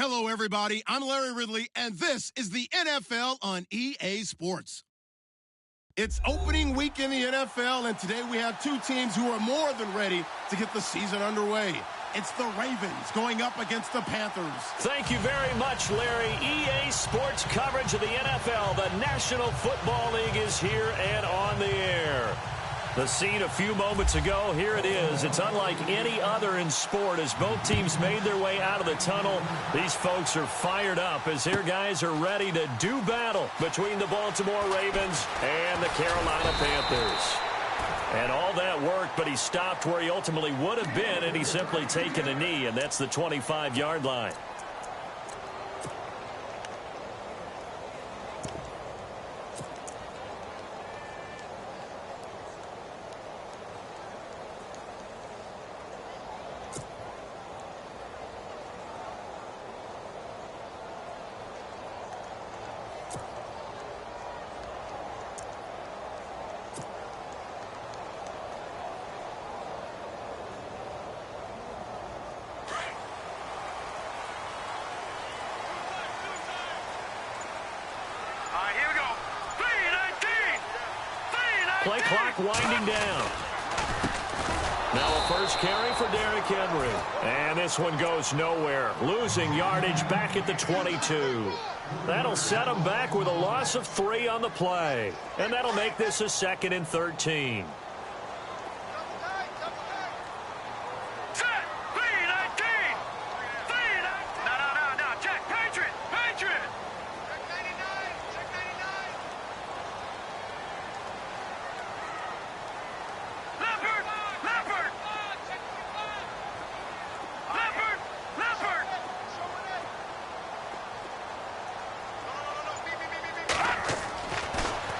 Hello, everybody. I'm Larry Ridley, and this is the NFL on EA Sports. It's opening week in the NFL, and today we have two teams who are more than ready to get the season underway. It's the Ravens going up against the Panthers. Thank you very much, Larry. EA Sports coverage of the NFL. The National Football League is here and on the air. The scene a few moments ago, here it is. It's unlike any other in sport as both teams made their way out of the tunnel. These folks are fired up as their guys are ready to do battle between the Baltimore Ravens and the Carolina Panthers. And all that worked, but he stopped where he ultimately would have been, and he's simply taken a knee, and that's the 25-yard line. Play clock winding down. Now a first carry for Derrick Henry. And this one goes nowhere. Losing yardage back at the 22. That'll set him back with a loss of 3 on the play. And that'll make this a 2nd and 13.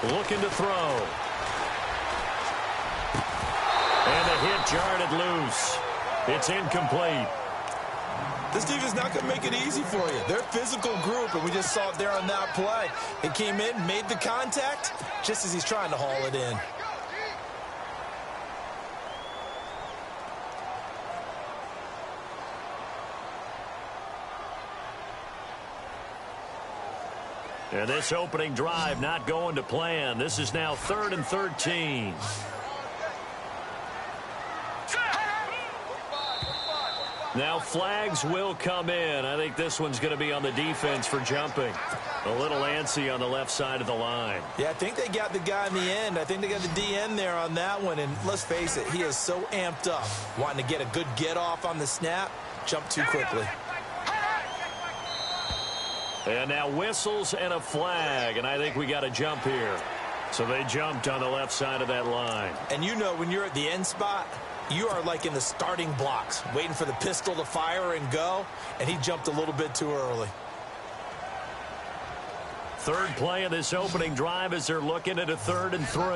Looking to throw. And the hit jarred it loose. It's incomplete. This defense not going to make it easy for you. They're a physical group, and we just saw it there on that play. It came in, made the contact, just as he's trying to haul it in. And this opening drive not going to plan. This is now 3rd and 13. Now flags will come in. I think this one's going to be on the defense for jumping. A little antsy on the left side of the line. Yeah, I think they got the guy in the end. I think they got the DN there on that one. And let's face it, he is so amped up, wanting to get a good get off on the snap, jump too quickly. And now whistles and a flag, and I think we got a jump here. So they jumped on the left side of that line. And you know when you're at the end spot, you are like in the starting blocks, waiting for the pistol to fire and go, and he jumped a little bit too early. Third play of this opening drive as they're looking at a 3rd and 3.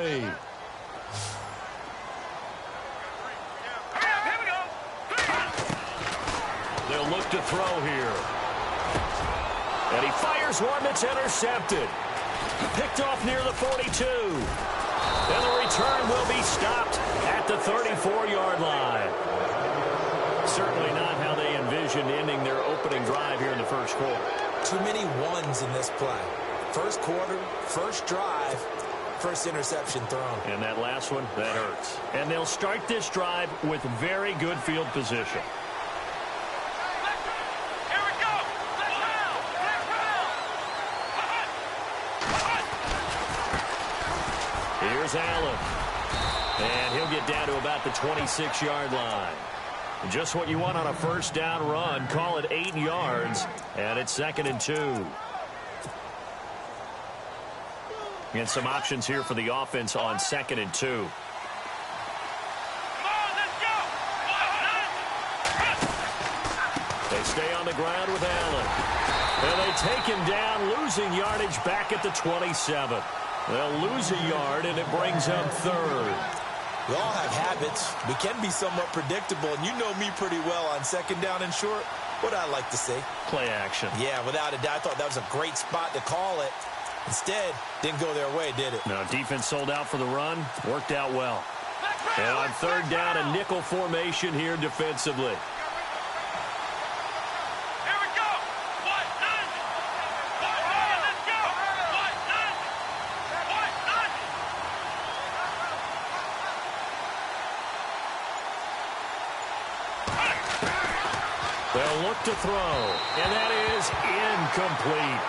They'll look to throw here. And he fires one that's intercepted. Picked off near the 42. And the return will be stopped at the 34-yard line. Certainly not how they envisioned ending their opening drive here in the first quarter. Too many ones in this play. First quarter, first drive, first interception thrown. And that last one, that hurts. And they'll start this drive with very good field position. Here's Allen. And he'll get down to about the 26-yard line. Just what you want on a first down run. Call it 8 yards. And it's 2nd and 2. And some options here for the offense on 2nd and 2. They stay on the ground with Allen. And they take him down, losing yardage back at the 27. They'll lose a yard, and it brings up 3rd. We all have habits. We can be somewhat predictable, and you know me pretty well on 2nd down and short. What I like to see. Play action. Yeah, without a doubt. I thought that was a great spot to call it. Instead, didn't go their way, did it? No, defense sold out for the run. Worked out well. And on 3rd down, a nickel formation here defensively. They'll look to throw, and that is incomplete.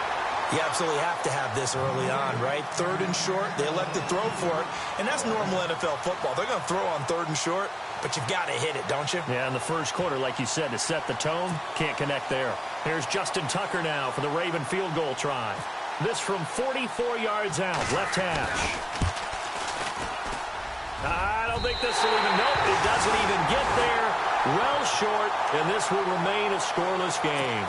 You absolutely have to have this early on, right? 3rd and short, they elect to throw for it, and that's normal NFL football. They're going to throw on 3rd and short, but you've got to hit it, don't you? Yeah, in the first quarter, like you said, to set the tone, can't connect there. Here's Justin Tucker now for the Raven field goal try. This from 44 yards out, left hash. I don't think this will even, nope, it doesn't even get there. Well short, and this will remain a scoreless game.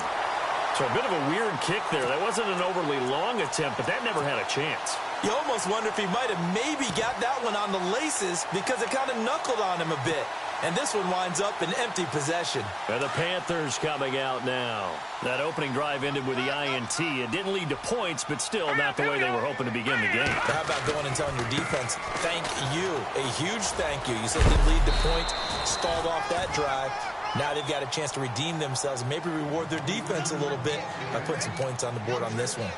So a bit of a weird kick there. That wasn't an overly long attempt, but that never had a chance. You almost wonder if he might have maybe got that one on the laces because it kind of knuckled on him a bit. And this one winds up in empty possession. And the Panthers coming out now. That opening drive ended with the INT. It didn't lead to points, but still not the way they were hoping to begin the game. How about going and telling your defense, thank you, a huge thank you. You said it didn't lead to points, stalled off that drive. Now they've got a chance to redeem themselves and maybe reward their defense a little bit by putting some points on the board on this one.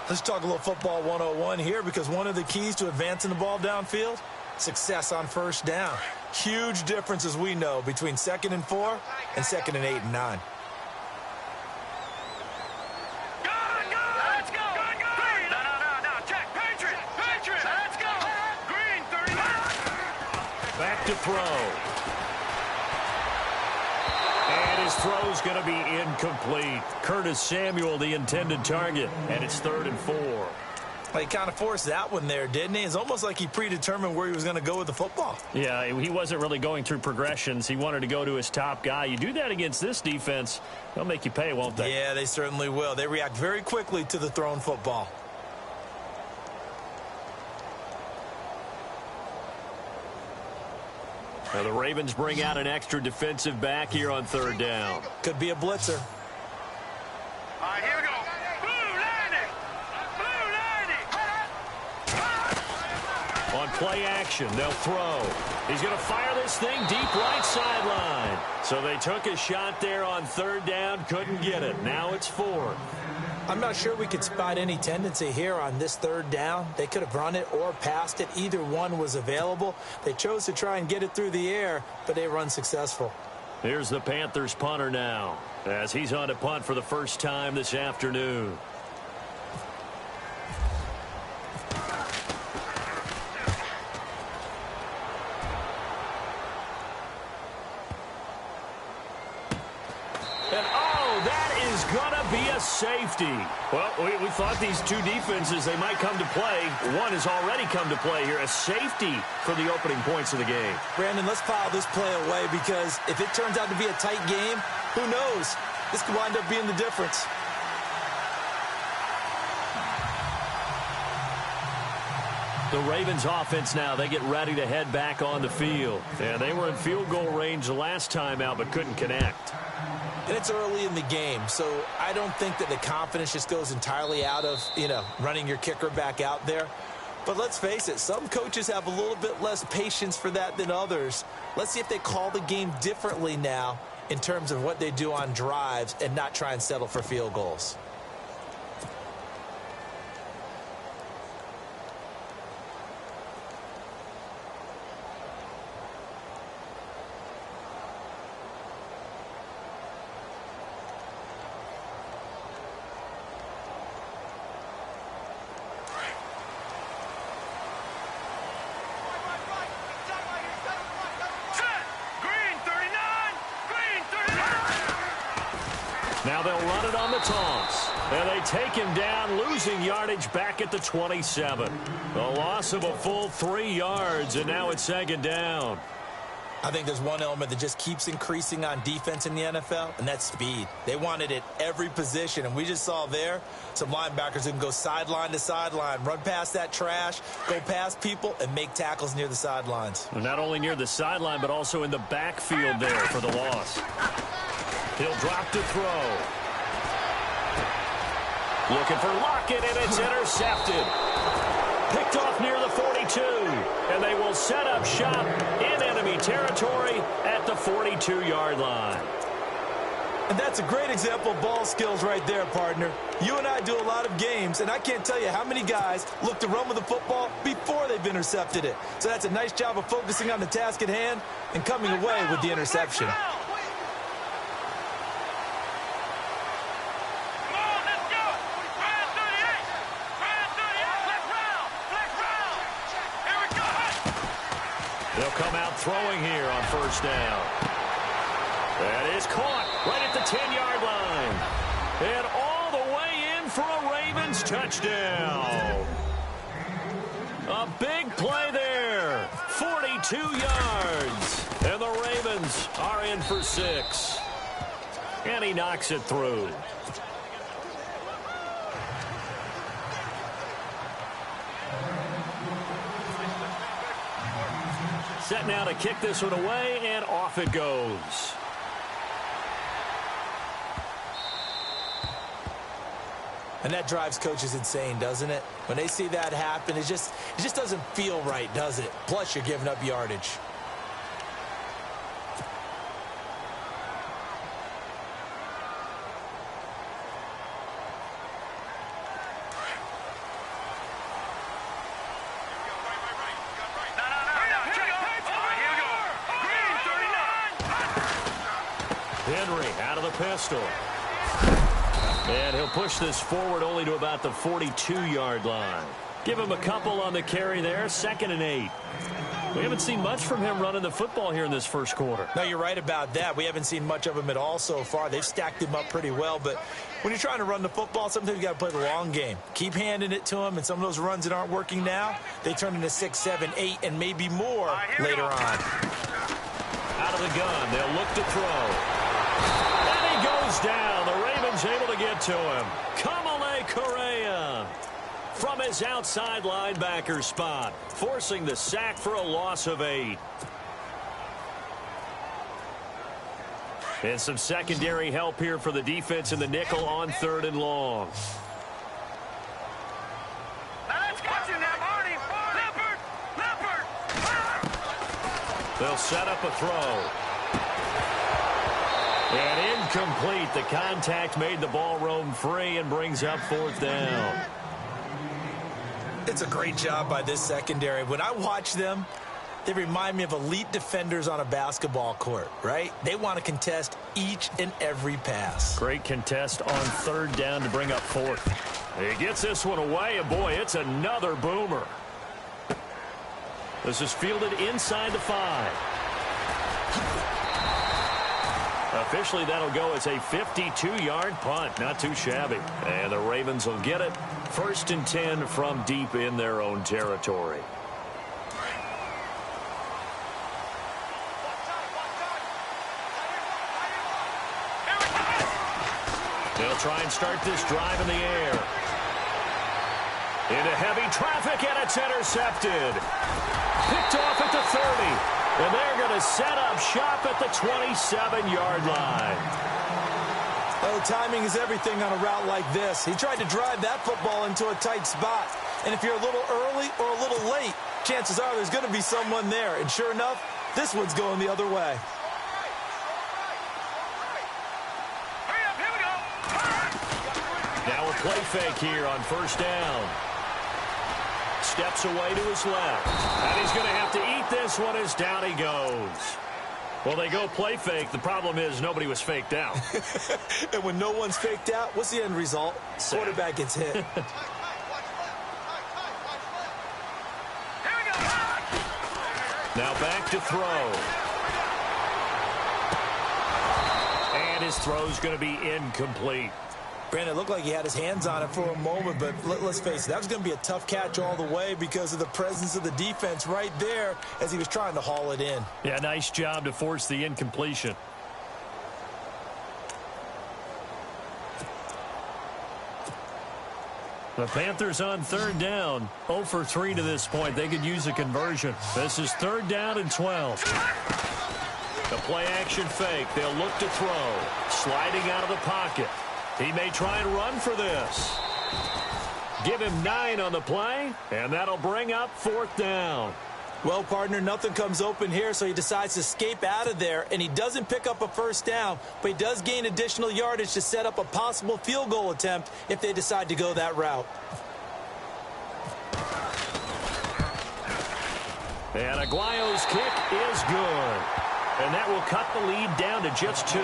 Let's talk a little football 101 here, because one of the keys to advancing the ball downfield, success on first down. Huge difference, as we know, between 2nd and 4 and 2nd and 8 and 9. Let's go. Green. No. Check. Patriot. Let's go. Green, 39. Back to throw. And his throw's going to be incomplete. Curtis Samuel, the intended target, and it's 3rd and 4. Well, he kind of forced that one there, didn't he? It's almost like he predetermined where he was going to go with the football. Yeah, he wasn't really going through progressions. He wanted to go to his top guy. You do that against this defense, they'll make you pay, won't they? Yeah, they certainly will. They react very quickly to the thrown football. Now the Ravens bring out an extra defensive back here on 3rd down. Could be a blitzer. All right, here we go. On play action, they'll throw. He's going to fire this thing deep right sideline. So they took a shot there on 3rd down, couldn't get it. Now it's 4th. I'm not sure we could spot any tendency here on this 3rd down. They could have run it or passed it. Either one was available. They chose to try and get it through the air, but they were unsuccessful. Here's the Panthers punter now, as he's on to punt for the first time this afternoon. Safety. Well, we thought these two defenses, they might come to play. One has already come to play here. A safety for the opening points of the game. Brandon, let's file this play away, because if it turns out to be a tight game, who knows? This could wind up being the difference. The Ravens offense now, they get ready to head back on the field. Yeah, they were in field goal range the last time out, but couldn't connect. And it's early in the game, so I don't think that the confidence just goes entirely out of, running your kicker back out there. But let's face it, some coaches have a little bit less patience for that than others. Let's see if they call the game differently now in terms of what they do on drives and not try and settle for field goals. Now they'll run it on the toss. And they take him down, losing yardage back at the 27. The loss of a full 3 yards, and now it's 2nd down. I think there's one element that just keeps increasing on defense in the NFL, and that's speed. They want it at every position, and we just saw there some linebackers who can go sideline to sideline, run past that trash, go past people, and make tackles near the sidelines. Well, not only near the sideline, but also in the backfield there for the loss. He'll drop to throw. Looking for Lockett, and it's intercepted. Picked off near the 42, and they will set up shop in enemy territory at the 42-yard line. And that's a great example of ball skills right there, partner. You and I do a lot of games, and I can't tell you how many guys look to run with the football before they've intercepted it. So that's a nice job of focusing on the task at hand and coming away with the interception. They'll come out throwing here on first down. That is caught right at the 10-yard line. And all the way in for a Ravens touchdown. A big play there. 42 yards. And the Ravens are in for 6. And he knocks it through. Set now to kick this one away, and off it goes. And that drives coaches insane, doesn't it? When they see that happen, it just doesn't feel right, does it? Plus, you're giving up yardage. Pistol. And he'll push this forward only to about the 42-yard line. Give him a couple on the carry there. 2nd and 8. We haven't seen much from him running the football here in this first quarter. No, you're right about that. We haven't seen much of him at all so far. They've stacked him up pretty well, but when you're trying to run the football, sometimes you got to play the long game. Keep handing it to him, and some of those runs that aren't working now, they turn into 6, 7, 8, and maybe more later on. Out of the gun, they'll look to throw. Goes down. The Ravens able to get to him. Kamale Correa from his outside linebacker spot, forcing the sack for a loss of 8. And some secondary help here for the defense in the nickel on 3rd and long. They'll set up a throw. And incomplete. The contact made the ball roam free and brings up 4th down. It's a great job by this secondary. When I watch them, they remind me of elite defenders on a basketball court, right? They want to contest each and every pass. Great contest on 3rd down to bring up 4th. He gets this one away, and boy, it's another boomer. This is fielded inside the 5. Officially, that'll go as a 52-yard punt. Not too shabby. And the Ravens will get it. 1st and 10 from deep in their own territory. They'll try and start this drive in the air. Into heavy traffic, and it's intercepted. Picked off at the 30. And they're going to set up shop at the 27-yard line. Well, timing is everything on a route like this. He tried to drive that football into a tight spot. And if you're a little early or a little late, chances are there's going to be someone there. And sure enough, this one's going the other way. Now a play fake here on 1st down. Steps away to his left. And he's going to have to eat this one as down he goes. Well, they go play fake. The problem is nobody was faked out. And when no one's faked out, what's the end result? Quarterback gets hit. Now back to throw. And his throw's going to be incomplete. Brandon, it looked like he had his hands on it for a moment, but let's face it, that was going to be a tough catch all the way because of the presence of the defense right there as he was trying to haul it in. Yeah, nice job to force the incompletion. The Panthers on 3rd down. 0 for 3 to this point. They could use a conversion. This is 3rd down and 12. The play action fake. They'll look to throw. Sliding out of the pocket. He may try and run for this. Give him 9 on the play, and that'll bring up 4th down. Well, partner, nothing comes open here, so he decides to escape out of there, and he doesn't pick up a 1st down, but he does gain additional yardage to set up a possible field goal attempt if they decide to go that route. And Aguayo's kick is good. And that will cut the lead down to just 2.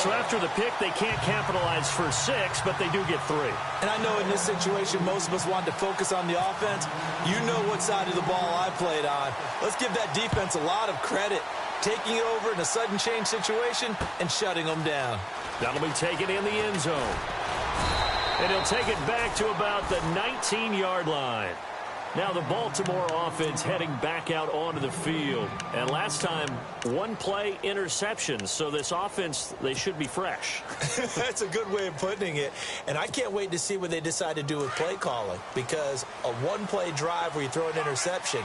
So after the pick, they can't capitalize for 6, but they do get 3. And I know in this situation, most of us want to focus on the offense. You know what side of the ball I played on. Let's give that defense a lot of credit. Taking it over in a sudden change situation and shutting them down. That'll be taken in the end zone. And he'll take it back to about the 19-yard line. Now the Baltimore offense heading back out onto the field. And last time, 1-play interception. So this offense, they should be fresh. That's a good way of putting it. And I can't wait to see what they decide to do with play calling. Because a 1-play drive where you throw an interception,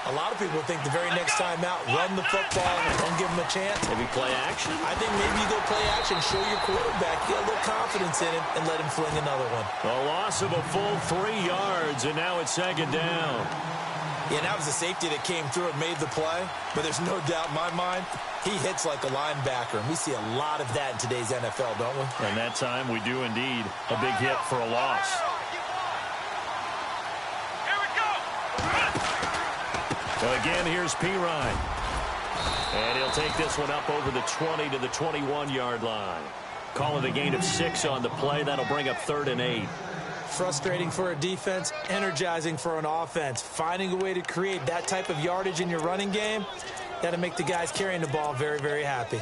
a lot of people think the very next time out, run the football and give them a chance. Maybe play action? I think maybe you go play action, show your quarterback, get a little confidence in him, and let him fling another one. A loss of a full 3 yards, and now it's 2nd down. Yeah, and that was a safety that came through and made the play. But there's no doubt in my mind, he hits like a linebacker. And we see a lot of that in today's NFL, don't we? And that time, we do indeed. A big hit for a loss. Again, here's Pirine. And he'll take this one up over the 20 to the 21-yard line. Call it a gain of 6 on the play. That'll bring up 3rd and 8. Frustrating for a defense, energizing for an offense. Finding a way to create that type of yardage in your running game, that'll make the guys carrying the ball very, very happy.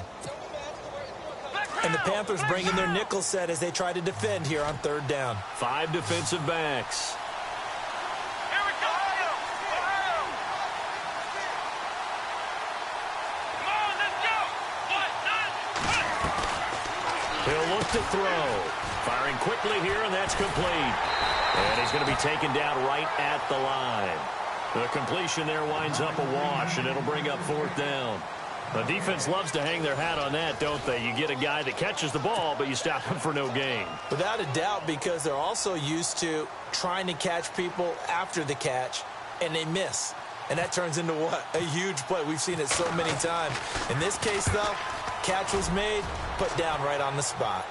And the Panthers bring in their nickel set as they try to defend here on 3rd down. 5 defensive backs. He'll look to throw. Firing quickly here, and that's complete. And he's going to be taken down right at the line. The completion there winds up a wash, and it'll bring up 4th down. The defense loves to hang their hat on that, don't they? You get a guy that catches the ball, but you stop him for no gain. Without a doubt, because they're also used to trying to catch people after the catch, and they miss. And that turns into what? A huge play. We've seen it so many times. In this case, though, catch was made, put down right on the spot.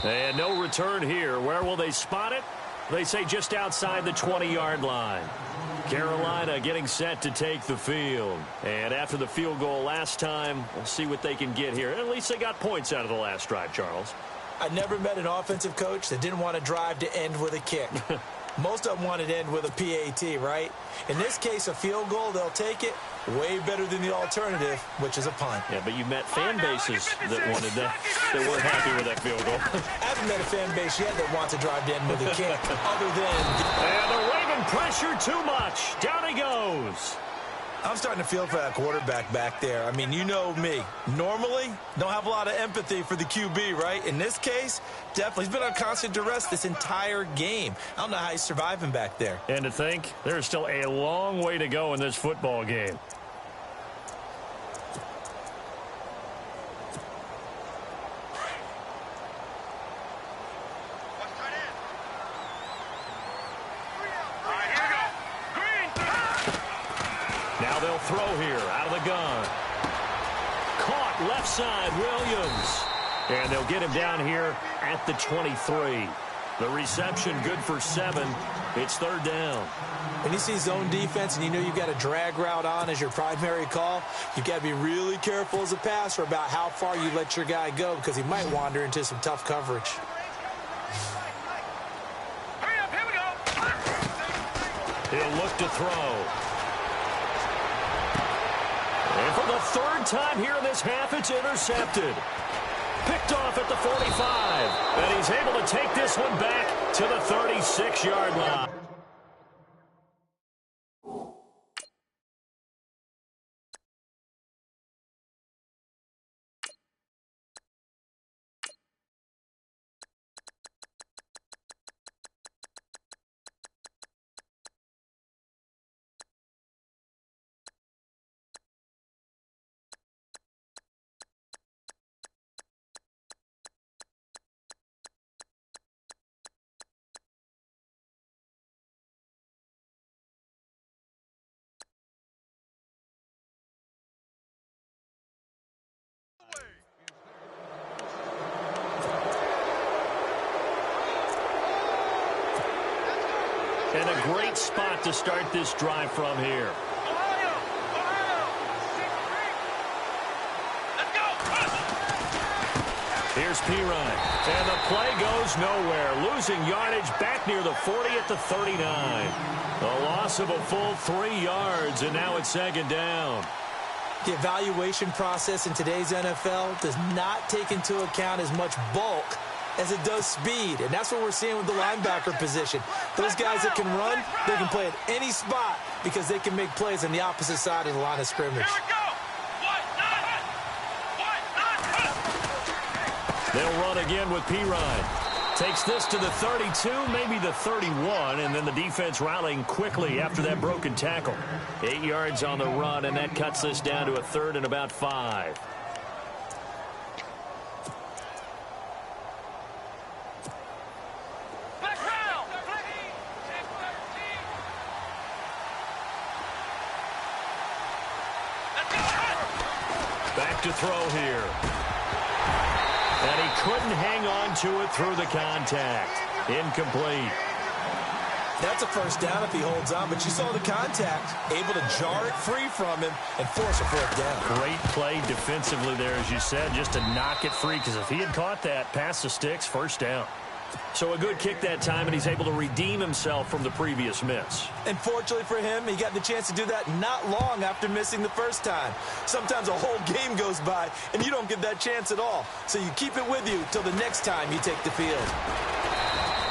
And no return here. Where will they spot it? They say just outside the 20-yard line. Carolina getting set to take the field. And after the field goal last time, we'll see what they can get here. At least they got points out of the last drive, Charles. I never met an offensive coach that didn't want a drive to end with a kick. Most of them wanted to end with a PAT, right? In this case, a field goal, they'll take it. Way better than the alternative, which is a punt. Yeah, but you met fan bases that wanted that. They weren't happy with that field goal. I haven't met a fan base yet that wants to drive to end with a kick, other than... And the Raven pressure too much. Down he goes. I'm starting to feel for that quarterback back there. I mean, you know me. Normally, don't have a lot of empathy for the QB, right? In this case, definitely. He's been on constant duress this entire game. I don't know how he's surviving back there. And to think, there's still a long way to go in this football game. Now they'll throw here out of the gun. Caught left side, Williams. And they'll get him down here at the 23. The reception good for 7. It's 3rd down. When you see zone defense and you know you've got a drag route on as your primary call, you've got to be really careful as a passer about how far you let your guy go because he might wander into some tough coverage. Hurry up, here we go. He'll look to throw. And for the 3rd time here in this half, it's intercepted. Picked off at the 45. And he's able to take this one back to the 36-yard line. And a great spot to start this drive from here. Here's Pirine. And the play goes nowhere. Losing yardage back near the 40 at the 39. A loss of a full 3 yards, and now it's second down. The evaluation process in today's NFL does not take into account as much bulk as it does speed, and that's what we're seeing with the linebacker position. Those guys that can run, they can play at any spot because they can make plays on the opposite side of the line of scrimmage. They'll run again with Pirine. Takes this to the 32, maybe the 31, and then the defense rallying quickly after that broken tackle. 8 yards on the run, and that cuts this down to a 3rd and about 5. Back to throw here. And he couldn't hang on to it through the contact. Incomplete. That's a first down if he holds on, but you saw the contact. Able to jar it free from him and force a 4th down. Great play defensively there, as you said, just to knock it free, because if he had caught that, past the sticks, first down. So a good kick that time, and he's able to redeem himself from the previous miss. And fortunately for him, he got the chance to do that not long after missing the first time. Sometimes a whole game goes by, and you don't get that chance at all. So you keep it with you till the next time you take the field.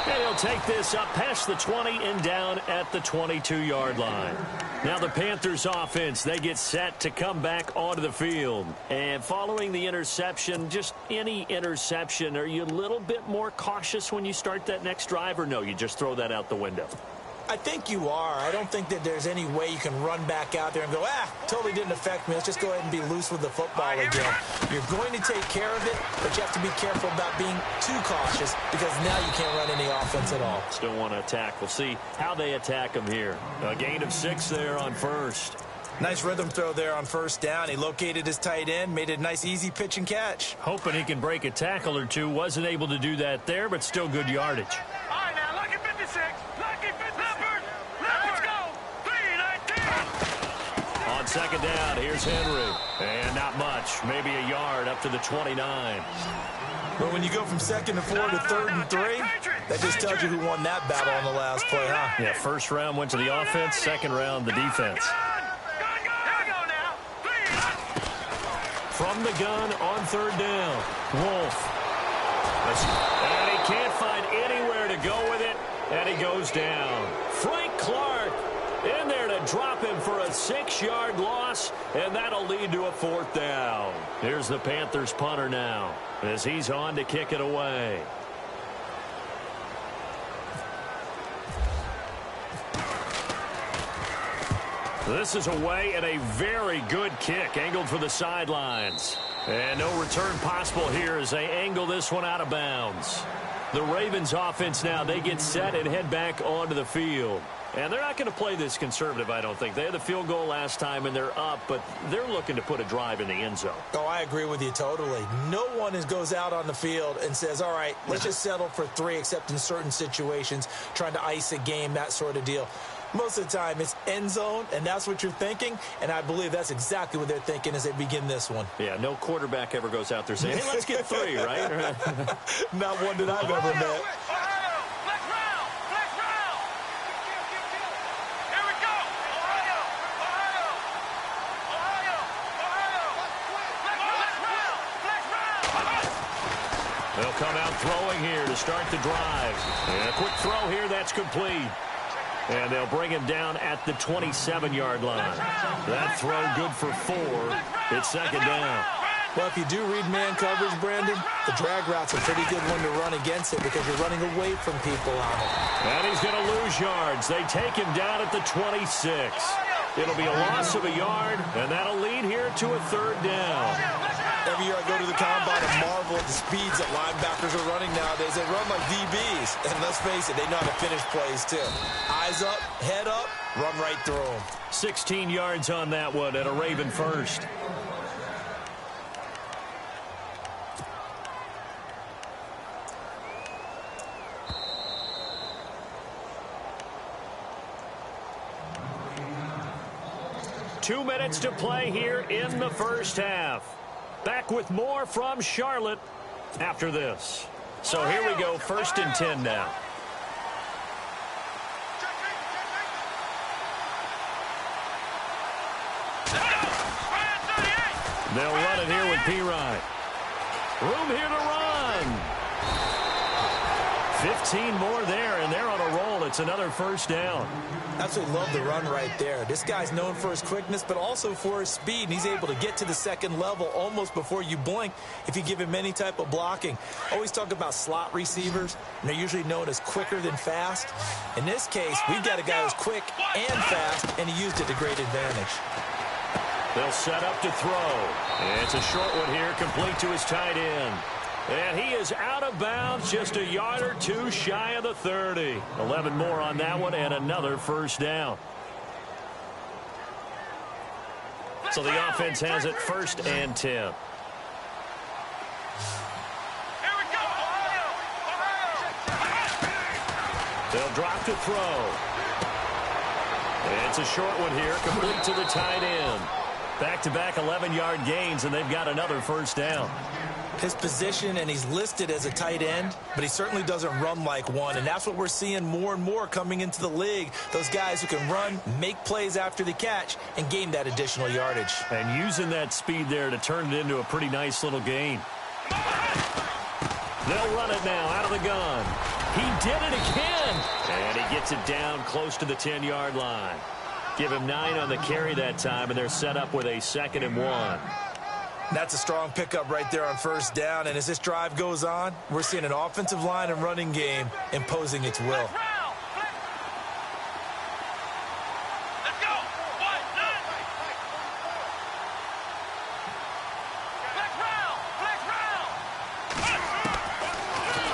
And he'll take this up past the 20 and down at the 22-yard line. Now the Panthers offense, they get set to come back onto the field. And following the interception, just any interception, are you a little bit more cautious when you start that next drive, or no, you just throw that out the window? I think you are. I don't think that there's any way you can run back out there and go, totally didn't affect me. Let's just go ahead and be loose with the football again. You're going to take care of it, but you have to be careful about being too cautious because now you can't run any offense at all. Still want to attack. We'll see how they attack him here. A gain of 6 there on first. Nice rhythm throw there on first down. He located his tight end, made a nice easy pitch and catch. Hoping he can break a tackle or two. Wasn't able to do that there, but still good yardage. All right, now, lucky 56. Lucky 56. Let's go. 3-19. On second down, here's Henry. And not much. Maybe a yard up to the 29. But when you go from 2nd and 4 to 3rd and 3, that just tells you who won that battle on the last play, huh? Yeah, first round went to the offense, second round the defense. From the gun on 3rd down, Wolf. And he can't find anywhere to go with it, and he goes down. Frank Clark in there to drop him for a 6-yard loss, and that'll lead to a 4th down. Here's the Panthers punter now as he's on to kick it away. This is away and a very good kick, angled for the sidelines. And no return possible here as they angle this one out of bounds. The Ravens offense now, they get set and head back onto the field. And they're not going to play this conservative, I don't think. They had the field goal last time, and they're up, but they're looking to put a drive in the end zone. Oh, I agree with you totally. No one goes out on the field and says, all right, let's just settle for 3, except in certain situations, trying to ice a game, that sort of deal. Most of the time, it's end zone, and that's what you're thinking, and I believe that's exactly what they're thinking as they begin this one. Yeah, no quarterback ever goes out there saying, hey, let's get 3, right? Not one that I've ever met. They'll come out throwing here to start the drive. And a quick throw here, that's complete. And they'll bring him down at the 27-yard line. That throw good for 4. It's second down. Well, if you do read man coverage, Brandon, the drag route's a pretty good one to run against it because you're running away from people on it. And he's going to lose yards. They take him down at the 26. It'll be a loss of a yard, and that'll lead here to a 3rd down. Every year I go to the combine and marvel at the speeds that linebackers are running nowadays. They run like DBs. And let's face it, they know how to finish plays too. Eyes up, head up, run right through them. 16 yards on that one at a Raven first. Two minutes to play here in the first half. Back with more from Charlotte. after this. So here we go, 1st and 10 now. They'll run it here with P-Ryan. Room here to run. 15 more there, and they're on a roll. It's another 1st down. Absolutely love the run right there. This guy's known for his quickness, but also for his speed. And he's able to get to the second level almost before you blink if you give him any type of blocking. Always talk about slot receivers, and they're usually known as quicker than fast. In this case, we've got a guy who's quick and fast, and he used it to great advantage. They'll set up to throw. It's a short one here, complete to his tight end. And he is out of bounds, just a yard or two shy of the 30. 11 more on that one, and another 1st down. So the offense has it 1st and 10. They'll drop to throw. It's a short one here, complete to the tight end. Back-to-back 11-yard gains, and they've got another 1st down. His position, and he's listed as a tight end, but he certainly doesn't run like one, and that's what we're seeing more and more coming into the league. Those guys who can run, make plays after the catch, and gain that additional yardage. And using that speed there to turn it into a pretty nice little gain. They'll run it now out of the gun. He did it again, and he gets it down close to the 10-yard line. Give him 9 on the carry that time, and they're set up with a 2nd and 1. That's a strong pickup right there on 1st down, and as this drive goes on, we're seeing an offensive line and running game imposing its will.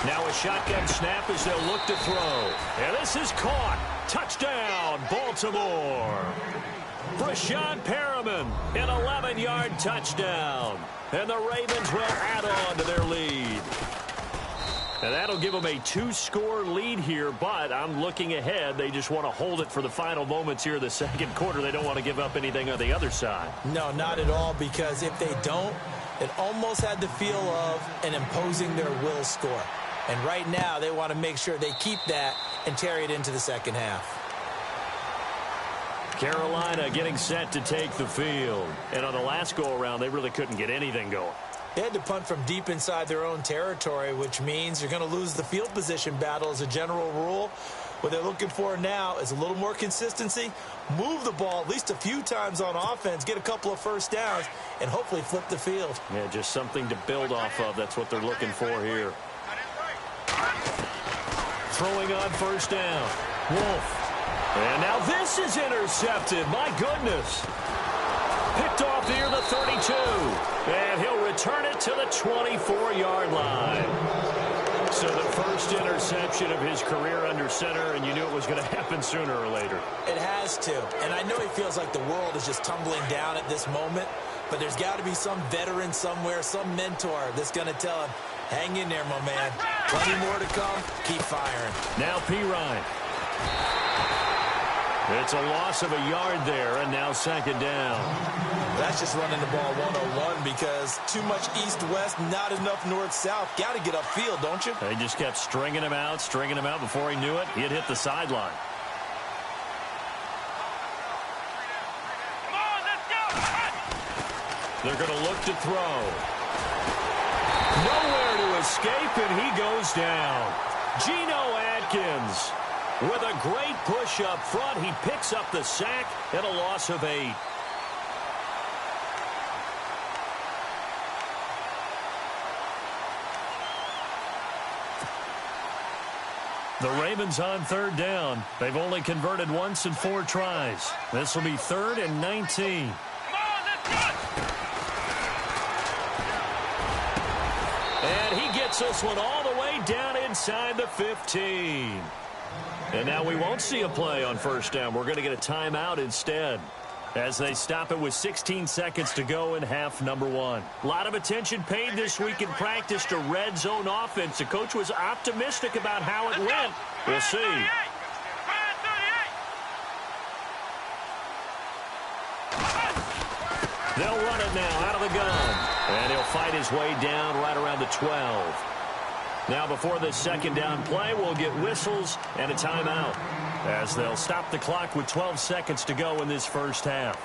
Now a shotgun snap as they'll look to throw. And this is caught. Touchdown, Baltimore. Brashad Perriman, an 11-yard touchdown. And the Ravens will add on to their lead. And that'll give them a 2-score lead here, but I'm looking ahead. They just want to hold it for the final moments here of the 2nd quarter. They don't want to give up anything on the other side. No, not at all, because if they don't, it almost had the feel of an imposing their will score. And right now, they want to make sure they keep that and carry it into the 2nd half. Carolina getting set to take the field. And on the last go-around, they really couldn't get anything going. They had to punt from deep inside their own territory, which means you're going to lose the field position battle as a general rule. What they're looking for now is a little more consistency, move the ball at least a few times on offense, get a couple of 1st downs, and hopefully flip the field. Yeah, just something to build off of. That's what they're looking for here. Throwing on 1st down. Wolf. And now this is intercepted. My goodness. Picked off near the 32. And he'll return it to the 24-yard line. So the first interception of his career under center, and you knew it was going to happen sooner or later. It has to. And I know he feels like the world is just tumbling down at this moment, but there's got to be some veteran somewhere, some mentor that's going to tell him, hang in there, my man. Plenty more to come. Keep firing. Now P-Ryan. It's a loss of a yard there, and now 2nd down. That's just running the ball 101 because too much east-west, not enough north-south. Got to get upfield, don't you? They just kept stringing him out. Before he knew it, he had hit the sideline. Come on, let's go! They're going to look to throw. Nowhere to escape, and he goes down. Geno Atkins. With a great push up front, he picks up the sack and a loss of 8. The Ravens on 3rd down. They've only converted once in 4 tries. This will be 3rd and 19. Come on, let's go! And he gets this one all the way down inside the 15. And now we won't see a play on 1st down. We're going to get a timeout instead as they stop it with 16 seconds to go in half number 1. A lot of attention paid this week in practice to red zone offense. The coach was optimistic about how it went. We'll see. They'll run it now out of the gun. And he'll fight his way down right around the 12. Now before this second down play, we'll get whistles and a timeout as they'll stop the clock with 12 seconds to go in this first half.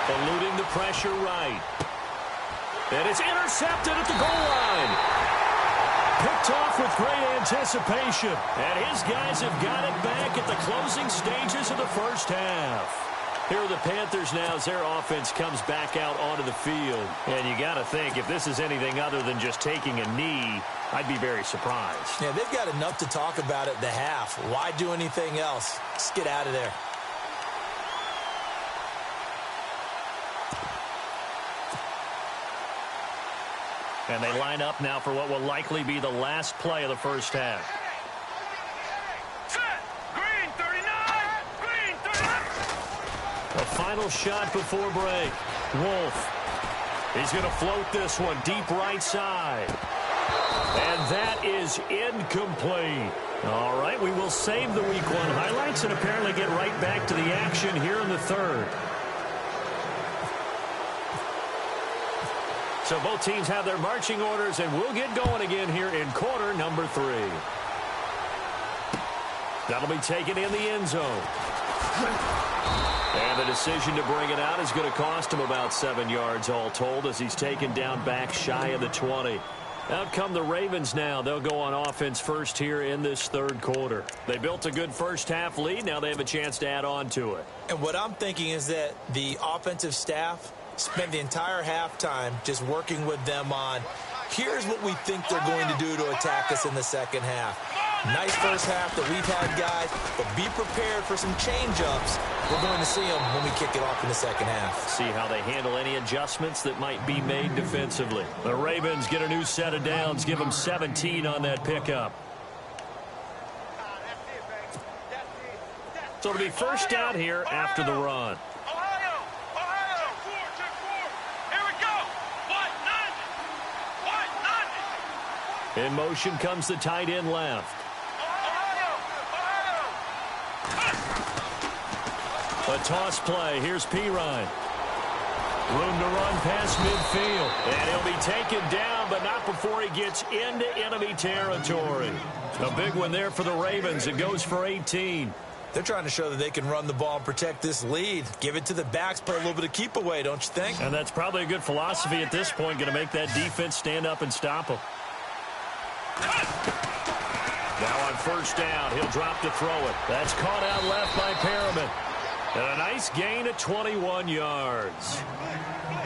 Eluding the pressure right. And it's intercepted at the goal line. Picked off with great anticipation. And his guys have got it back at the closing stages of the first half. Here are the Panthers now as their offense comes back out onto the field. And you got to think, if this is anything other than just taking a knee, I'd be very surprised. Yeah, they've got enough to talk about at the half. Why do anything else? Just get out of there. And they line up now for what will likely be the last play of the first half. Set. Green 39. Green 39. A final shot before break. Wolf. He's going to float this one deep right side. And that is incomplete. All right, we will save the Week 1 highlights and apparently get right back to the action here in the third. So both teams have their marching orders, and we'll get going again here in quarter number 3. That'll be taken in the end zone. And the decision to bring it out is going to cost him about 7 yards all told as he's taken down back shy of the 20. Out come the Ravens now. They'll go on offense first here in this third quarter. They built a good first half lead. Now they have a chance to add on to it. And what I'm thinking is that the offensive staff spent the entire halftime just working with them on, here's what we think they're going to do to attack us in the second half. Nice first half that we've had, guys, but be prepared for some change-ups. We're going to see them when we kick it off in the second half. See how they handle any adjustments that might be made defensively. The Ravens get a new set of downs, give them 17 on that pickup. So it'll be first down here after the run. In motion comes the tight end left. A toss play. Here's Pirine. Room to run past midfield. And he'll be taken down, but not before he gets into enemy territory. A big one there for the Ravens. It goes for 18. They're trying to show that they can run the ball and protect this lead. Give it to the backs, play a little bit of keep away, don't you think? And that's probably a good philosophy at this point. Going to make that defense stand up and stop them. Now on first down, he'll drop to throw it. That's caught out left by Perriman. And a nice gain of 21 yards.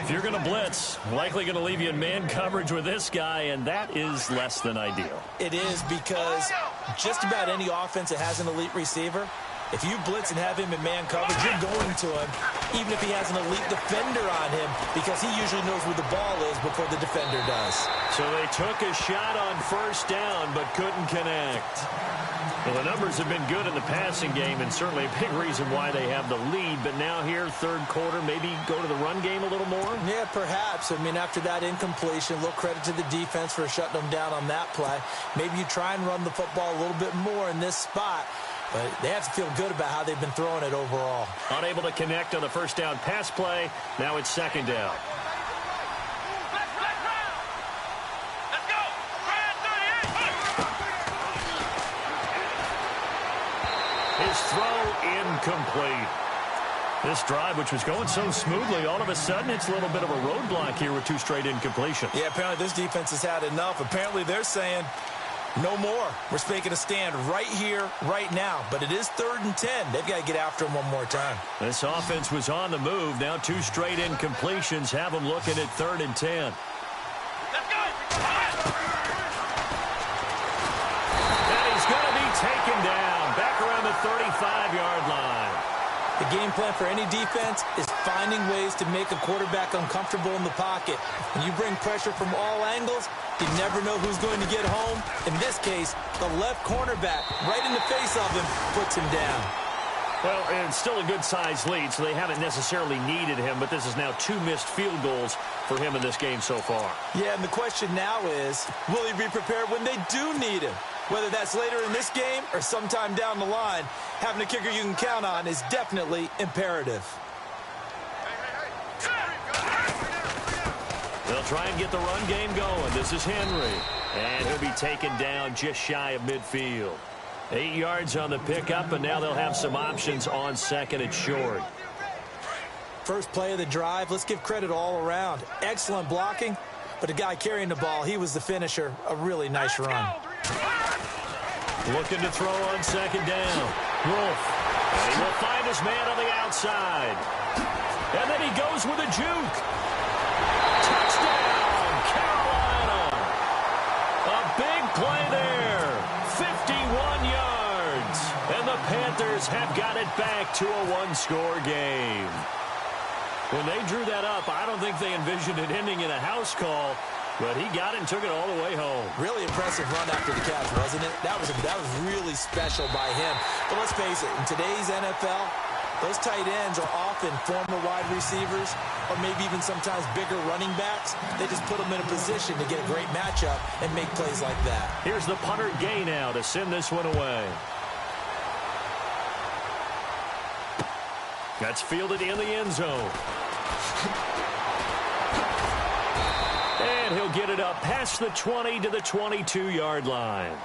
If you're going to blitz, likely going to leave you in man coverage with this guy, and that is less than ideal. It is, because just about any offense that has an elite receiver, if you blitz and have him in man coverage, you're going to him, even if he has an elite defender on him, because he usually knows where the ball is before the defender does. So they took a shot on first down, but couldn't connect. Well, the numbers have been good in the passing game, and certainly a big reason why they have the lead. But now here, third quarter, maybe go to the run game a little more? Yeah, perhaps. I mean, after that incompletion, a little credit to the defense for shutting them down on that play. Maybe you try and run the football a little bit more in this spot. But they have to feel good about how they've been throwing it overall. Unable to connect on the first down pass play. Now it's second down. His throw incomplete. This drive, which was going so smoothly, all of a sudden it's a little bit of a roadblock here with 2 straight incompletions. Yeah, apparently this defense has had enough. Apparently they're saying no more. We're making a stand right here, right now. But it is 3rd and 10. They've got to get after him one more time. This offense was on the move. Now 2 straight incompletions have them looking at 3rd and 10. And he's going to be taken down back around the 35-yard line. The game plan for any defense is finding ways to make a quarterback uncomfortable in the pocket. When you bring pressure from all angles, you never know who's going to get home. In this case, the left cornerback, right in the face of him, puts him down. Well, it's still a good-sized lead, so they haven't necessarily needed him, but this is now 2 missed field goals for him in this game so far. Yeah, and the question now is, will he be prepared when they do need him? Whether that's later in this game or sometime down the line, having a kicker you can count on is definitely imperative. They'll try and get the run game going. This is Henry, and he'll be taken down just shy of midfield. 8 yards on the pickup, and now they'll have some options on second and short. First play of the drive, let's give credit all around. Excellent blocking, but the guy carrying the ball, he was the finisher. A really nice run. Looking to throw on second down. Wolf. And he will find his man on the outside. And then he goes with a juke. Touchdown, Carolina. A big play there. 51 yards. And the Panthers have got it back to a one-score game. When they drew that up, I don't think they envisioned it ending in a house call, but he got it and took it all the way home. Really impressive run after the catch, wasn't it? That was really special by him. But let's face it, in today's NFL, those tight ends are often former wide receivers or maybe even sometimes bigger running backs. They just put them in a position to get a great matchup and make plays like that. Here's the punter Gay now to send this one away. That's fielded in the end zone. And he'll get it up past the 20 to the 22-yard line.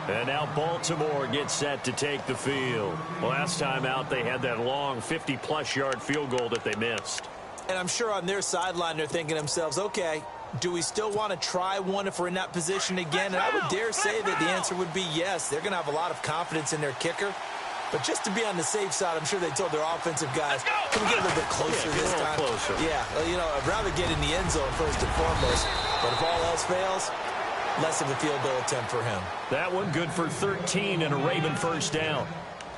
And now Baltimore gets set to take the field. Last time out, they had that long 50-plus yard field goal that they missed. And I'm sure on their sideline, they're thinking to themselves, okay, do we still want to try one if we're in that position again? And I would dare say that the answer would be yes. They're going to have a lot of confidence in their kicker. But just to be on the safe side, I'm sure they told their offensive guys, can we get a little bit closer this time? Closer. Yeah, you know, I'd rather get in the end zone first and foremost. But if all else fails, less of a field goal attempt for him. That one good for 13 and a Raven first down.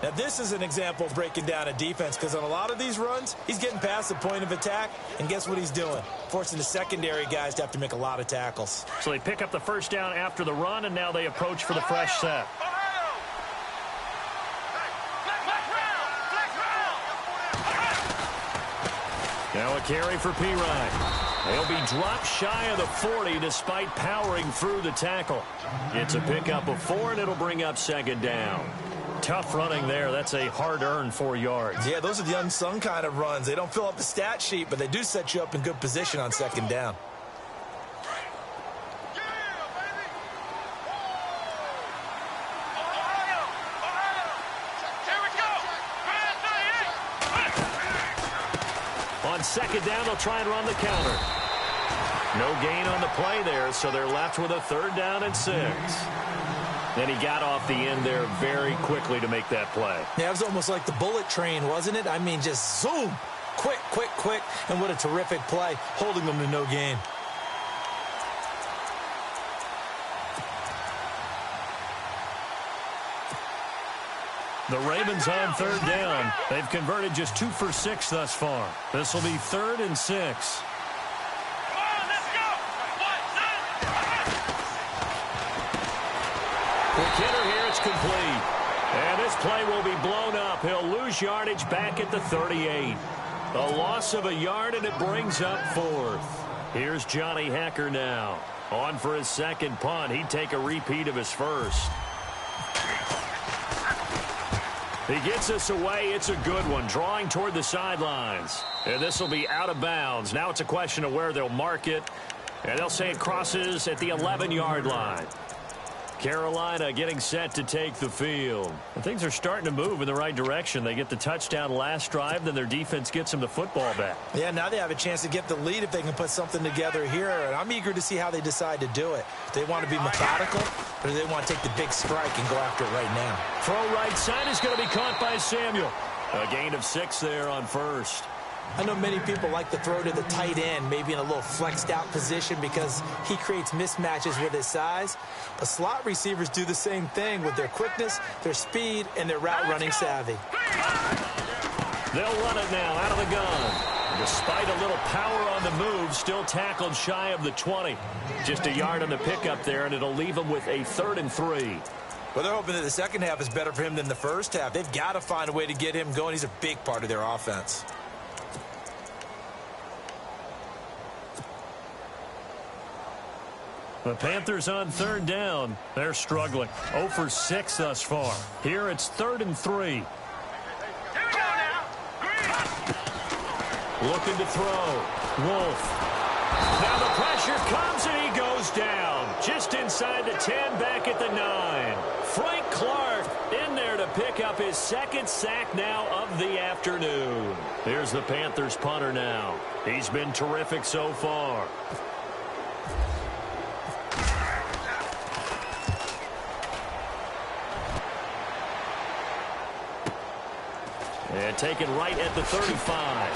Now, this is an example of breaking down a defense because on a lot of these runs, he's getting past the point of attack, and guess what he's doing? Forcing the secondary guys to have to make a lot of tackles. So they pick up the first down after the run, and now they approach for the fresh set. Now a carry for Pirine. He'll be dropped shy of the 40 despite powering through the tackle. It's a pickup of 4, and it'll bring up second down. Tough running there. That's a hard-earned 4 yards. Yeah, those are the unsung kind of runs. They don't fill up the stat sheet, but they do set you up in good position on second down. On second down, they'll try and run the counter. No gain on the play there, so they're left with a 3rd down and 6. Then he got off the end there very quickly to make that play. Yeah, it was almost like the bullet train, wasn't it? I mean, just zoom. Quick, quick, quick. And what a terrific play, holding them to no gain. The Ravens on 3rd down. They've converted just 2 for 6 thus far. This will be 3rd and 6. Quick hitter here, it's complete. And this play will be blown up. He'll lose yardage back at the 38. A loss of a yard, and it brings up 4th. Here's Johnny Hecker now. On for his second punt. He'd take a repeat of his first. He gets us away. It's a good one, drawing toward the sidelines. And this will be out of bounds. Now it's a question of where they'll mark it. And they'll say it crosses at the 11-yard line. Carolina getting set to take the field. And things are starting to move in the right direction. They get the touchdown last drive, then their defense gets them the football back. Yeah, now they have a chance to get the lead if they can put something together here. And I'm eager to see how they decide to do it. Do they want to be methodical, or do they want to take the big strike and go after it right now? Throw right side is going to be caught by Samuel. A gain of 6 there on first. I know many people like to throw to the tight end, maybe in a little flexed out position because he creates mismatches with his size. But slot receivers do the same thing with their quickness, their speed, and their route running savvy. They'll run it now out of the gun. Despite a little power on the move, still tackled shy of the 20. Just a yard on the pickup there, and it'll leave him with a 3rd and 3. Well, they're hoping that the second half is better for him than the first half. They've got to find a way to get him going. He's a big part of their offense. The Panthers on 3rd down. They're struggling. 0 for 6 thus far. Here it's 3rd and 3. Here we go now. Looking to throw. Wolf. Now the pressure comes and he goes down. Just inside the 10, back at the 9. Frank Clark in there to pick up his 2nd sack now of the afternoon. Here's the Panthers punter now. He's been terrific so far. And taken right at the 35.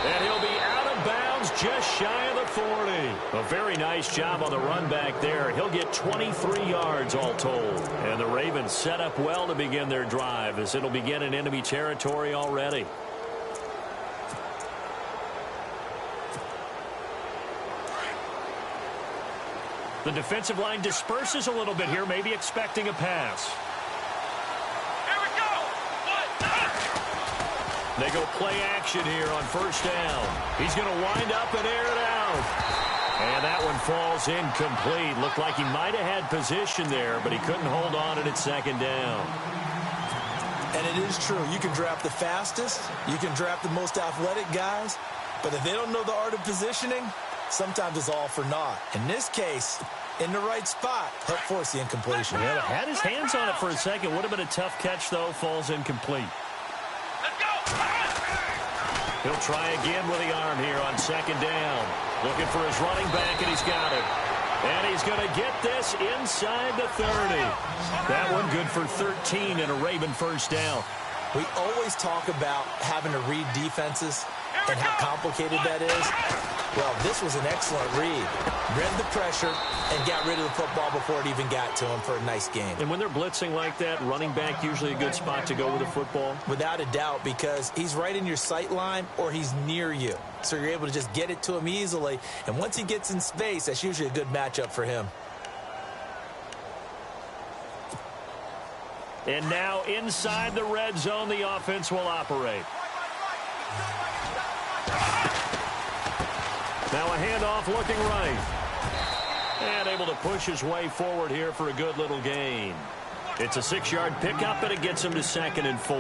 And he'll be out of bounds just shy of the 40. A very nice job on the run back there. He'll get 23 yards all told. And the Ravens set up well to begin their drive as it'll begin in enemy territory already. The defensive line disperses a little bit here, maybe expecting a pass. They go play action here on 1st down. He's going to wind up and air it out. And that one falls incomplete. Looked like he might have had position there, but he couldn't hold on at its 2nd down. And it is true. You can draft the fastest. You can draft the most athletic guys. But if they don't know the art of positioning, sometimes it's all for naught. In this case, in the right spot, help force the incompletion. Yeah, had his hands on it for a second. Would have been a tough catch, though. Falls incomplete. He'll try again with the arm here on 2nd down. Looking for his running back, and he's got it. And he's going to get this inside the 30. That one good for 13 and a Raven 1st down. We always talk about having to read defenses and how complicated that is. Well, this was an excellent read. Read the pressure and got rid of the football before it even got to him for a nice game. And when they're blitzing like that, running back usually a good spot to go with the football? Without a doubt, because he's right in your sight line or he's near you. So you're able to just get it to him easily. And once he gets in space, that's usually a good matchup for him. And now inside the red zone, the offense will operate. Now a handoff looking right. And able to push his way forward here for a good little gain. It's a 6-yard pickup, and it gets him to 2nd and 4.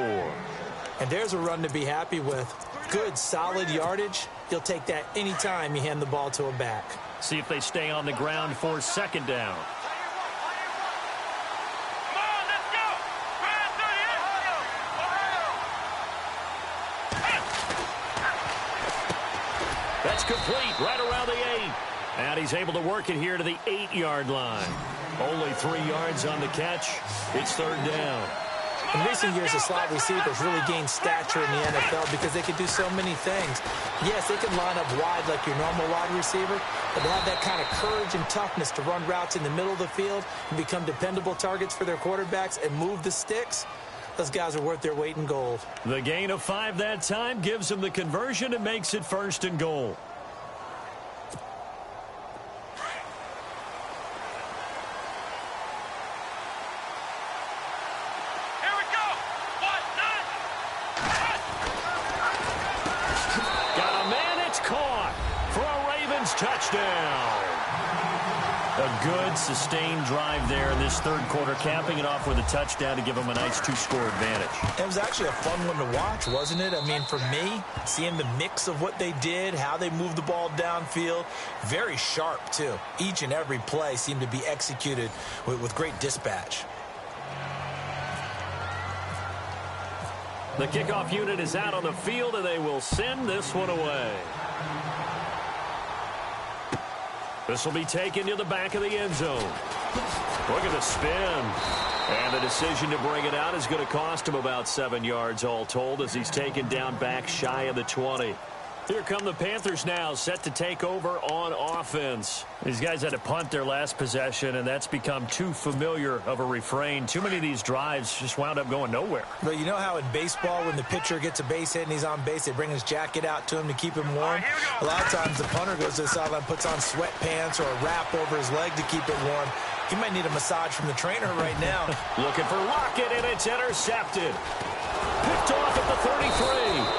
And there's a run to be happy with. Good, solid yardage. You'll take that anytime you hand the ball to a back. See if they stay on the ground for 2nd down. That's complete right around the 8. And he's able to work it here to the 8-yard line. Only 3 yards on the catch. It's 3rd down. In recent years, the slot receivers really gained stature in the NFL because they can do so many things. Yes, they can line up wide like your normal wide receiver, but they have that kind of courage and toughness to run routes in the middle of the field and become dependable targets for their quarterbacks and move the sticks. Those guys are worth their weight in gold. The gain of 5 that time gives them the conversion and makes it 1st and goal. Touchdown. A good, sustained drive there in this 3rd quarter, capping it off with a touchdown to give them a nice 2-score advantage. It was actually a fun one to watch, wasn't it? I mean, for me, seeing the mix of what they did, how they moved the ball downfield, very sharp, too. Each and every play seemed to be executed with great dispatch. The kickoff unit is out on the field, and they will send this one away. This will be taken to the back of the end zone. Look at the spin. And the decision to bring it out is going to cost him about 7 yards all told as he's taken down back shy of the 20. Here come the Panthers now, set to take over on offense. These guys had to punt their last possession, and that's become too familiar of a refrain. Too many of these drives just wound up going nowhere. But you know how in baseball, when the pitcher gets a base hit and he's on base, they bring his jacket out to him to keep him warm? A lot of times the punter goes to the sideline, puts on sweatpants or a wrap over his leg to keep it warm. He might need a massage from the trainer right now. Looking for Lockett, and it's intercepted. Picked off at the 33.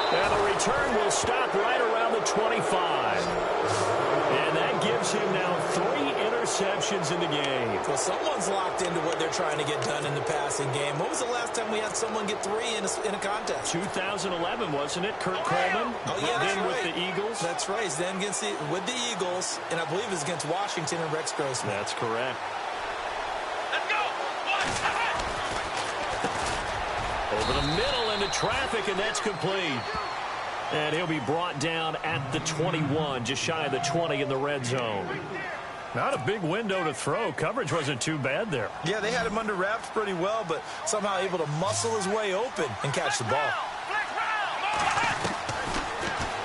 And the return will stop right around the 25. And that gives him now 3 interceptions in the game. Well, someone's locked into what they're trying to get done in the passing game. When was the last time we had someone get 3 in a contest? 2011, wasn't it? Kurt Coleman. Oh, yeah, that's then right. with the Eagles. That's right. He's then with the Eagles, and I believe it was against Washington and Rex Grossman. That's correct. Let's go. Over the middle into traffic, and that's complete. And he'll be brought down at the 21, just shy of the 20 in the red zone. Not a big window to throw. Coverage wasn't too bad there. Yeah, they had him under wraps pretty well, but somehow able to muscle his way open and catch the ball.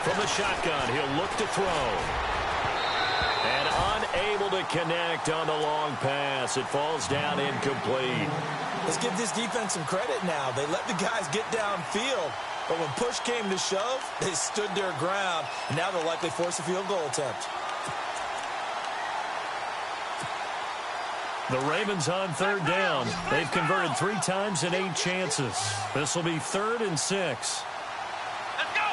From the shotgun, he'll look to throw. And unable to connect on the long pass. It falls down incomplete. Let's give this defense some credit now. They let the guys get downfield, but when push came to shove, they stood their ground, and now they'll likely force a field goal attempt. The Ravens on third down. They've converted 3 times in 8 chances. This will be 3rd and 6. Let's go.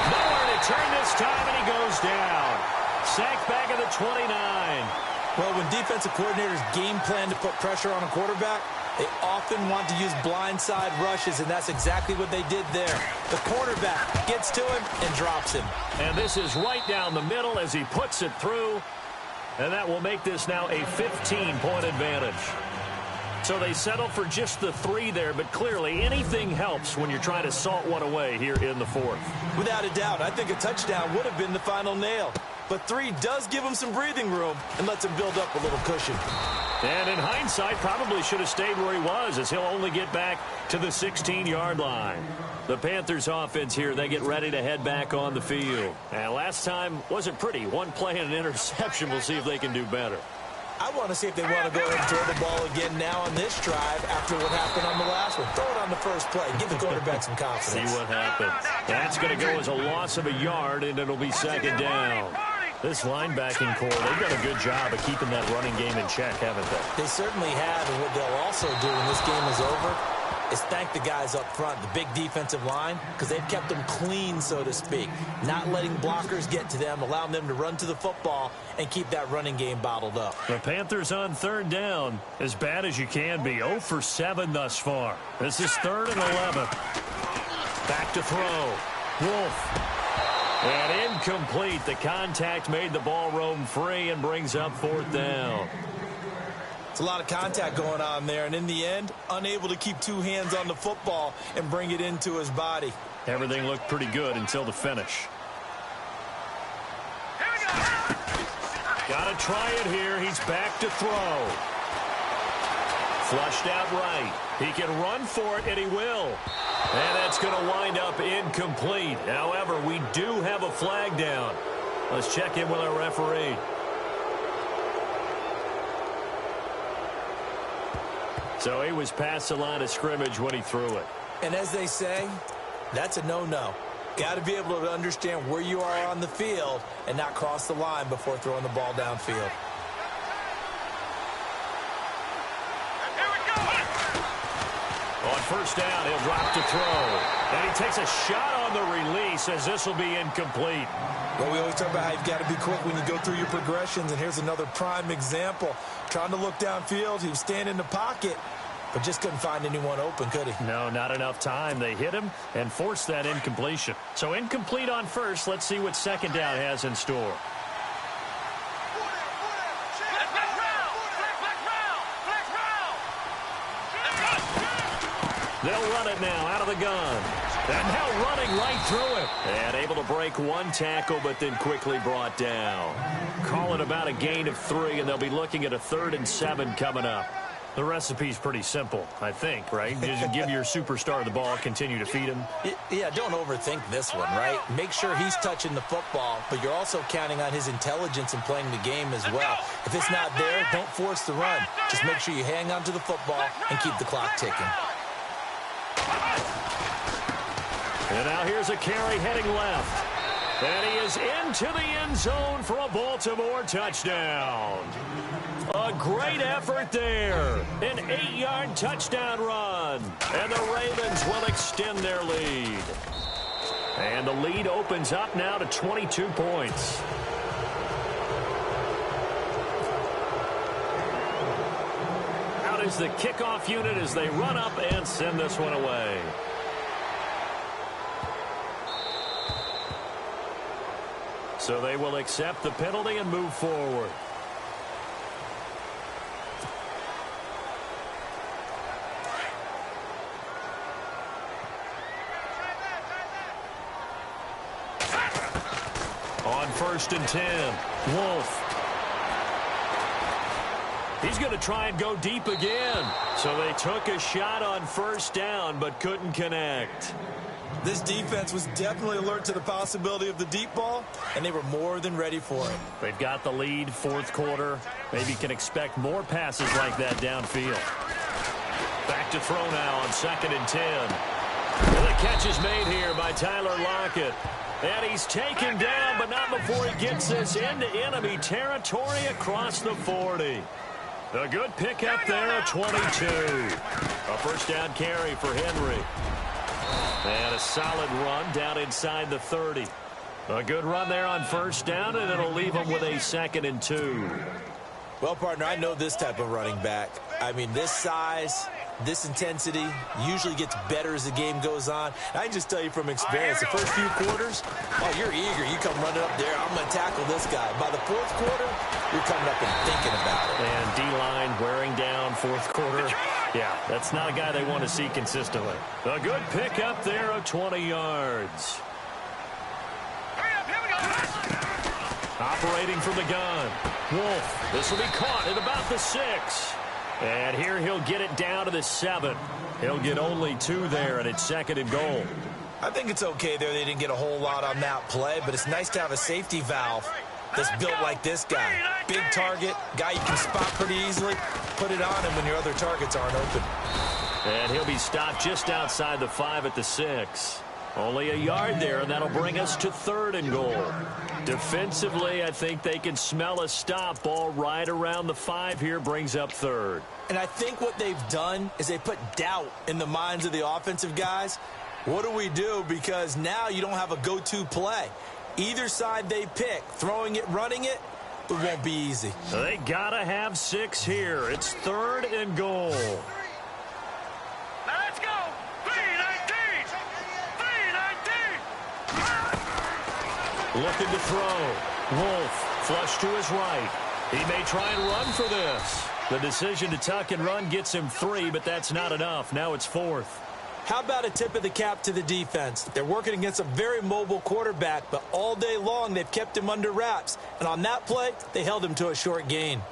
Nowhere to turn this time, and he goes down. Sacked back at the 29. Well, when defensive coordinators game plan to put pressure on a quarterback, they often want to use blindside rushes, and that's exactly what they did there. The cornerback gets to him and drops him. And this is right down the middle as he puts it through. And that will make this now a 15-point advantage. So they settle for just the 3 there, but clearly anything helps when you're trying to salt one away here in the 4th. Without a doubt, I think a touchdown would have been the final nail. But 3 does give him some breathing room and lets him build up a little cushion. And in hindsight, probably should have stayed where he was, as he'll only get back to the 16-yard line. The Panthers offense here, they get ready to head back on the field. And last time wasn't pretty. 1 play and an interception. We'll see if they can do better. I want to see if they want to go ahead and throw the ball again now on this drive after what happened on the last one. Throw it on the first play. Give the quarterback some confidence. See what happens. That's going to go as a loss of a yard, and it'll be 2nd down. This linebacking core, they've done a good job of keeping that running game in check, haven't they? They certainly have, and what they'll also do when this game is over is thank the guys up front, the big defensive line, because they've kept them clean, so to speak. Not letting blockers get to them, allowing them to run to the football and keep that running game bottled up. The Panthers on 3rd down, as bad as you can be. 0 for 7 thus far. This is 3rd and 11. Back to throw. Wolf. And incomplete. The contact made the ball roam free and brings up 4th down. It's a lot of contact going on there, and in the end, unable to keep 2 hands on the football and bring it into his body. Everything looked pretty good until the finish. Got to try it here. He's back to throw. Flushed out right. He can run for it, and he will. And that's going to wind up incomplete. However, we do have a flag down. Let's check in with our referee. So he was past the line of scrimmage when he threw it. And as they say, that's a no-no. Got to be able to understand where you are on the field and not cross the line before throwing the ball downfield. On 1st down, he'll drop to throw. And he takes a shot on the release as this will be incomplete. Well, we always talk about how you've got to be quick when you go through your progressions, and here's another prime example. Trying to look downfield, he was standing in the pocket, but just couldn't find anyone open, could he? No, not enough time. They hit him and forced that incompletion. So incomplete on 1st. Let's see what 2nd down has in store. They'll run it now out of the gun. And now running right through it. And able to break 1 tackle, but then quickly brought down. Call it about a gain of 3, and they'll be looking at a 3rd and 7 coming up. The recipe's pretty simple, I think, right? Just give your superstar the ball, continue to feed him. Yeah, don't overthink this one, right? Make sure he's touching the football, but you're also counting on his intelligence in playing the game as well. If it's not there, don't force the run. Just make sure you hang on to the football and keep the clock ticking. And now here's a carry heading left. And he is into the end zone for a Baltimore touchdown. A great effort there. An 8-yard touchdown run. And the Ravens will extend their lead. And the lead opens up now to 22 points. Out is the kickoff unit as they run up and send this one away. So they will accept the penalty and move forward. On 1st and 10, Wolf. He's going to try and go deep again. So they took a shot on 1st down but couldn't connect. This defense was definitely alert to the possibility of the deep ball, and they were more than ready for it. They've got the lead, 4th quarter. Maybe can expect more passes like that downfield. Back to throw now on 2nd and 10. And the catch is made here by Tyler Lockett. And he's taken down, but not before he gets this into enemy territory across the 40. A good pickup there at 22. A 1st down carry for Henry. And a solid run down inside the 30. A good run there on 1st down, and it'll leave them with a 2nd and 2. Well, partner, I know this type of running back. I mean, this size, this intensity usually gets better as the game goes on. I can just tell you from experience, the first few quarters, oh, you're eager. You come running up there, I'm going to tackle this guy. By the 4th quarter, you're coming up and thinking about it. And D-line wearing down 4th quarter. Yeah, that's not a guy they want to see consistently. A good pickup there of 20 yards. Operating from the gun. Wolf, this will be caught at about the 6. And here he'll get it down to the 7. He'll get only 2 there, and it's 2nd and goal. I think it's okay there. They didn't get a whole lot on that play, but it's nice to have a safety valve that's built like this guy. Big target, guy you can spot pretty easily. Put it on him when your other targets aren't open. And he'll be stopped just outside the 5 at the 6. Only a yard there, and that'll bring us to 3rd and goal. Defensively, I think they can smell a stop. Ball right around the 5 here brings up 3rd. And I think what they've done is they put doubt in the minds of the offensive guys. What do we do? Because now you don't have a go-to play. Either side they pick, throwing it, running it, it won't be easy. They got to have 6 here. It's 3rd and goal. Let's go! 319! 319! Looking to throw. Wolf, flush to his right. He may try and run for this. The decision to tuck and run gets him 3, but that's not enough. Now it's 4th. How about a tip of the cap to the defense? They're working against a very mobile quarterback, but all day long they've kept him under wraps. And on that play, they held him to a short gain.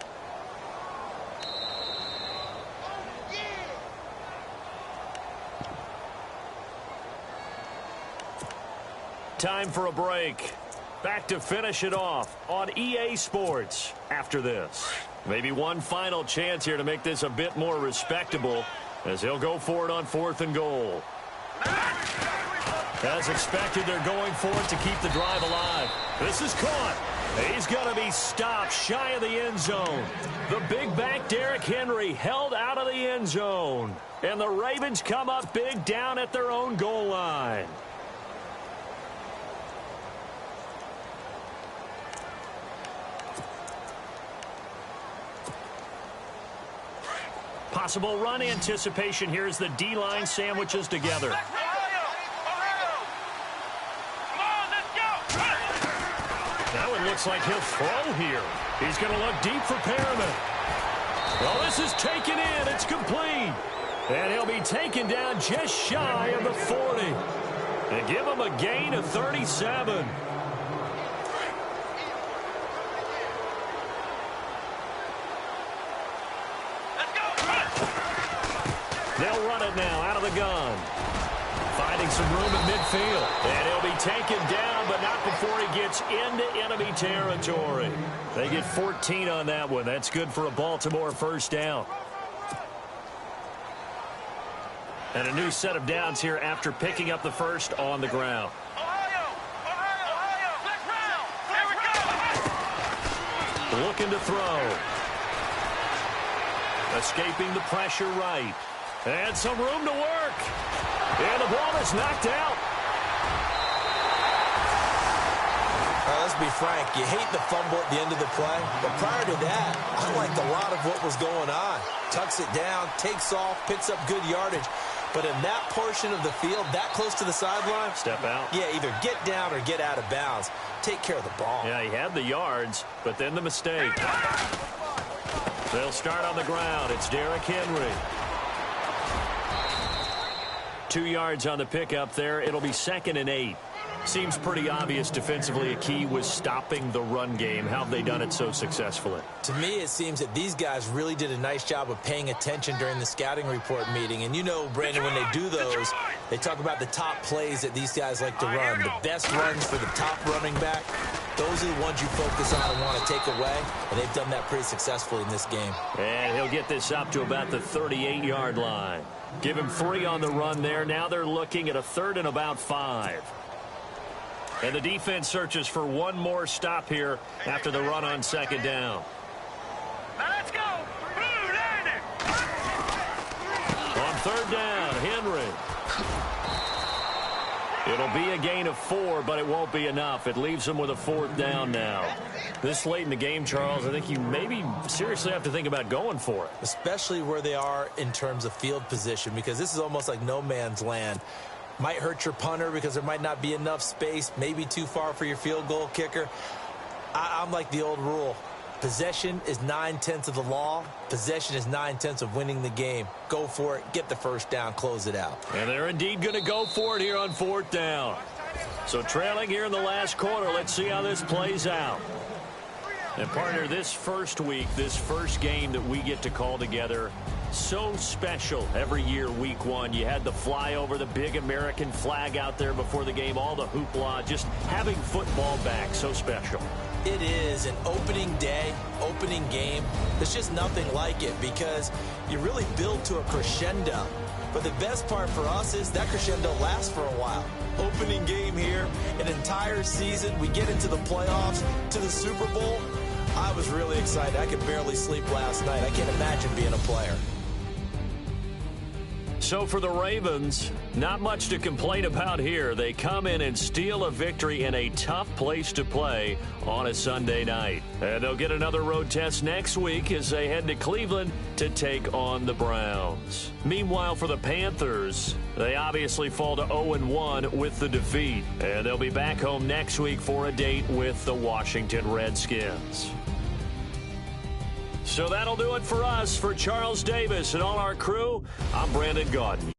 Time for a break. Back to finish it off on EA Sports after this. Maybe one final chance here to make this a bit more respectable as he'll go for it on 4th and goal. As expected, they're going for it to keep the drive alive. This is caught. He's going to be stopped shy of the end zone. The big back Derrick Henry held out of the end zone. And the Ravens come up big down at their own goal line. Possible run anticipation here as the D-line sandwiches together. That one looks like he'll throw here. He's going to look deep for Perriman. Well, this is taken in. It's complete. And he'll be taken down just shy of the 40. And give him a gain of 37. They'll run it now out of the gun. Finding some room at midfield. And he'll be taken down, but not before he gets into enemy territory. They get 14 on that one. That's good for a Baltimore first down. And a new set of downs here after picking up the first on the ground. Looking to throw. Escaping the pressure right. And some room to work. And the ball is knocked out. Let's be frank. You hate the fumble at the end of the play. But prior to that, I liked a lot of what was going on. Tucks it down, takes off, picks up good yardage. But in that portion of the field, that close to the sideline, step out. Yeah, either get down or get out of bounds. Take care of the ball. Yeah, he had the yards, but then the mistake. They'll start on the ground. It's Derrick Henry. 2 yards on the pickup there. It'll be 2nd and 8. Seems pretty obvious defensively a key was stopping the run game. How have they done it so successfully? To me, it seems that these guys really did a nice job of paying attention during the scouting report meeting. And you know, Brandon, when they do those, they talk about the top plays that these guys like to run. The best runs for the top running back, those are the ones you focus on and want to take away. And they've done that pretty successfully in this game. And he'll get this up to about the 38-yard line. Give him 3 on the run there. Now they're looking at a 3rd and about 5. And the defense searches for one more stop here after the run on 2nd down. Now let's go. Blue landing. On 3rd down, Henry. It'll be a gain of 4, but it won't be enough. It leaves them with a 4th down now. This late in the game, Charles, I think you maybe seriously have to think about going for it. Especially where they are in terms of field position, because this is almost like no man's land. Might hurt your punter because there might not be enough space, maybe too far for your field goal kicker. I'm like the old rule. Possession is 9/10 of the law. Possession is 9/10 of winning the game. Go for it. Get the first down. Close it out. And they're indeed going to go for it here on 4th down. So trailing here in the last quarter. Let's see how this plays out. And partner, this first week, this first game that we get to call together, so special every year, week 1. You had the flyover, the big American flag out there before the game, all the hoopla, just having football back, so special. It is an opening day, opening game. There's just nothing like it because you really build to a crescendo. But the best part for us is that crescendo lasts for a while. Opening game here, an entire season. We get into the playoffs, to the Super Bowl. I was really excited. I could barely sleep last night. I can't imagine being a player. So for the Ravens, not much to complain about here. They come in and steal a victory in a tough place to play on a Sunday night. And they'll get another road test next week as they head to Cleveland to take on the Browns. Meanwhile, for the Panthers, they obviously fall to 0-1 with the defeat. And they'll be back home next week for a date with the Washington Redskins. So that'll do it for us. For Charles Davis and all our crew, I'm Brandon Gaudin.